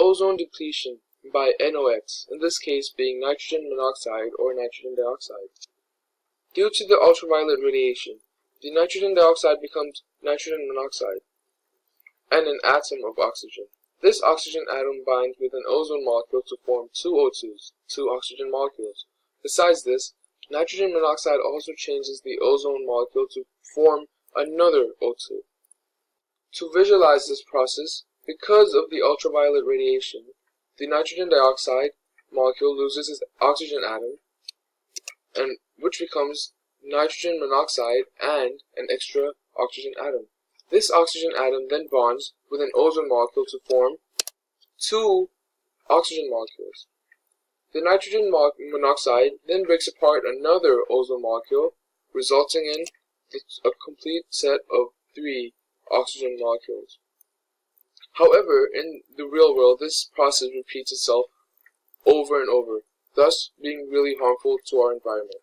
ozone depletion by NOx, in this case being nitrogen monoxide or nitrogen dioxide. Due to the ultraviolet radiation, the nitrogen dioxide becomes nitrogen monoxide and an atom of oxygen. This oxygen atom binds with an ozone molecule to form two O2s, two oxygen molecules. Besides this, nitrogen monoxide also changes the ozone molecule to form another O2. To visualize this process, because of the ultraviolet radiation, the nitrogen dioxide molecule loses its oxygen atom, and which becomes nitrogen monoxide and an extra oxygen atom. This oxygen atom then bonds with an ozone molecule to form two oxygen molecules. The nitrogen monoxide then breaks apart another ozone molecule, resulting in a complete set of three oxygen molecules. However, in the real world, this process repeats itself over and over, thus being really harmful to our environment.